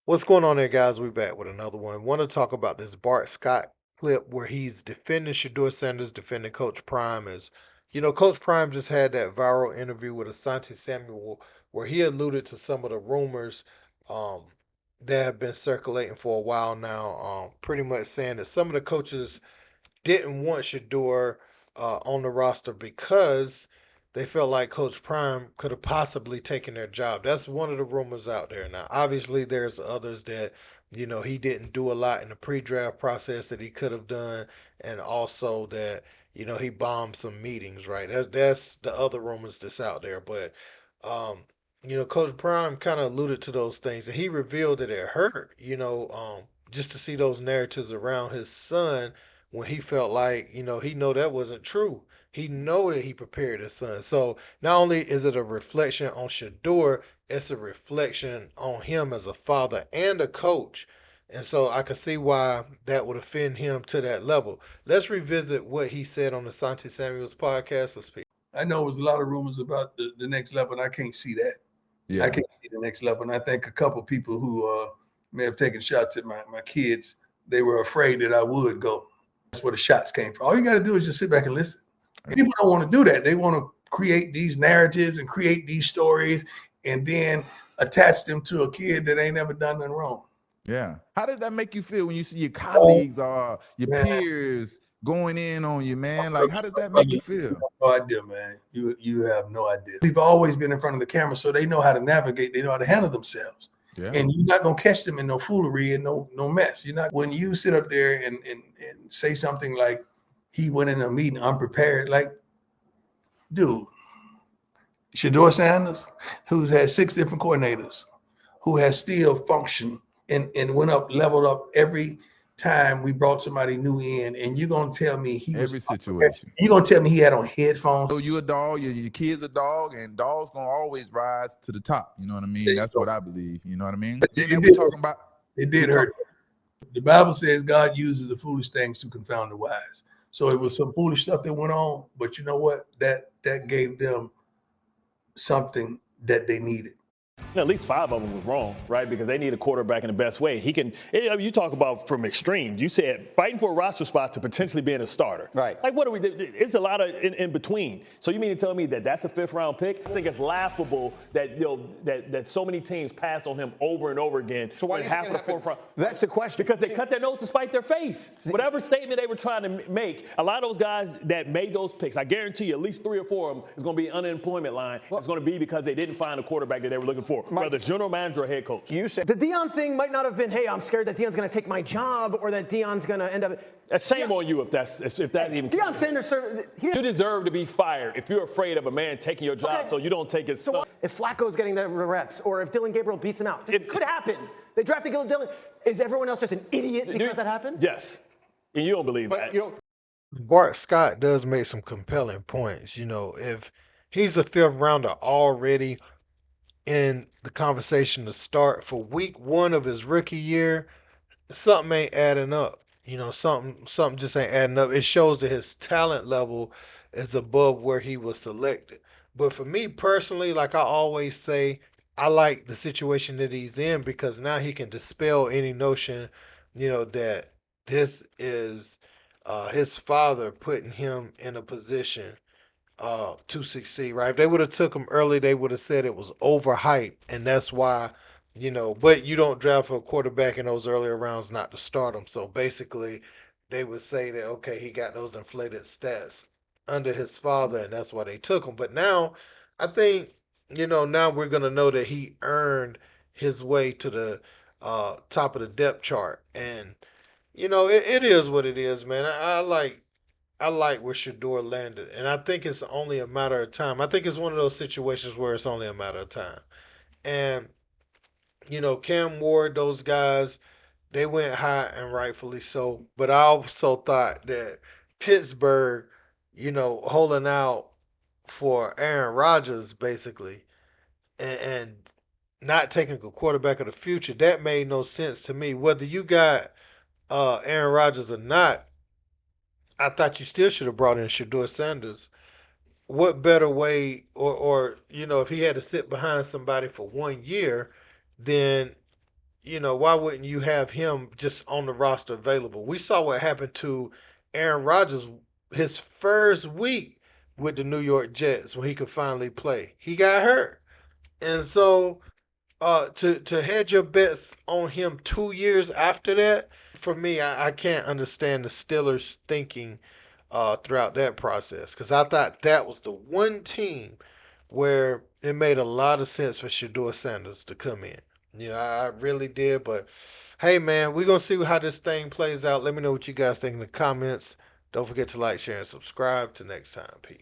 What's going on there, guys? We back with another one. Want to talk about this Bart Scott clip where he's defending Shedeur Sanders, defending Coach Prime. Coach Prime just had that viral interview with Asante Samuel where he alluded to some of the rumors um, that have been circulating for a while now, pretty much saying that some of the coaches didn't want Shedeur on the roster because they felt like Coach Prime could have possibly taken their job. That's one of the rumors out there. Now, obviously, there's others that, he didn't do a lot in the pre draft process that he could have done, and also that, he bombed some meetings, right? That's the other rumors that's out there. But, um, Coach Prime kind of alluded to those things, and he revealed that it hurt, just to see those narratives around his son when he felt like he know that wasn't true. He know that he prepared his son. So not only is it a reflection on Shador, it's a reflection on him as a father and a coach. And so I can see why that would offend him to that level. Let's revisit what he said on the Santi Samuels podcast. Let's speak. I know it was a lot of rumors about the next level, and I can't see that. I Yeah. can't see the next level. And I think a couple people who may have taken shots at my kids, they were afraid that I would go. That's where the shots came from. All you got to do is just sit back and listen. People don't want to do that. They want to create these narratives and create these stories and then attach them to a kid that ain't never done nothing wrong. Yeah. How does that make you feel when you see your Oh, colleagues or your man. peers going in on you, man? Like, how does that make you feel? No idea, man. You have no idea. We've always been in front of the camera, so they know how to navigate. They know how to handle themselves. Yeah. And you're not gonna catch them in no foolery and no mess. You're not when you sit up there and say something like he went in a meeting unprepared. Like, dude, Shedeur Sanders, who's had 6 different coordinators, who has still functioned and went up, leveled up every time we brought somebody new in, and you're gonna tell me he was Every situation. you're gonna tell me he had on headphones. So you a dog, your kid's a dog, and dogs gonna always rise to the top. You know what I mean? There you That's go. what I believe. You know what I mean? But Then it we did talking about It did hurt. The Bible says God uses the foolish things to confound the wise. So it was some foolish stuff that went on, but you know what? That gave them something that they needed. At least 5 of them was wrong, right? Because they need a quarterback in the best way. He can. You talk about from extremes. You said fighting for a roster spot to potentially being a starter. Right. Like, what are we? It's a lot of in between. So you mean to tell me that that's a 5th round pick? I think it's laughable that that so many teams passed on him over and over again. So why do you half think of the 4th round? That's the question. Because they cut their nose to spite their face. Whatever statement they were trying to make, a lot of those guys that made those picks, I guarantee you, at least 3 or 4 of them is going to be an unemployment line. It's going to be because they didn't find a quarterback that they were looking for, whether it's general manager or head coach. You said The Deion thing might not have been, hey, I'm scared that Deion's going to take my job or that Deion's going to end up. Shame on you if that even. Deion Sanders, You deserve to be fired if you're afraid of a man taking your job, Okay. so you don't take his So son. what if Flacco's getting the reps or if Dylan Gabriel beats him out? It could happen. They drafted Dylan. Is everyone else just an idiot because that happened? Yes. And you don't believe that. Bart Scott does make some compelling points. If he's a 5th rounder already in the conversation to start for week 1 of his rookie year, something ain't adding up. Something just ain't adding up. It shows that his talent level is above where he was selected. But for me personally, like I always say, I like the situation that he's in because now he can dispel any notion, that this is his father putting him in a position to succeed, right? If they would have took him early, they would have said it was overhyped, and that's why, But you don't draft a quarterback in those earlier rounds not to start him. So basically, they would say that okay, he got those inflated stats under his father, and that's why they took him. But now, I think now we're gonna know that he earned his way to the top of the depth chart, and it is what it is, man. I like where Shador landed, and I think it's only a matter of time. I think it's one of those situations where it's only a matter of time. And Cam Ward, those guys, they went high and rightfully so. But I also thought that Pittsburgh, holding out for Aaron Rodgers basically, and not taking a quarterback of the future, that made no sense to me. Whether you got Aaron Rodgers or not, I thought you still should have brought in Shedeur Sanders. What better way, or if he had to sit behind somebody for 1 year, then why wouldn't you have him just on the roster available? We saw what happened to Aaron Rodgers his first week with the New York Jets when he could finally play. He got hurt. And so to hedge your bets on him 2 years after that, for me, I can't understand the Steelers thinking throughout that process because I thought that was the one team where it made a lot of sense for Shedeur Sanders to come in. I really did. But hey, man, we're going to see how this thing plays out. Let me know what you guys think in the comments. Don't forget to like, share, and subscribe. Till next time. Peace.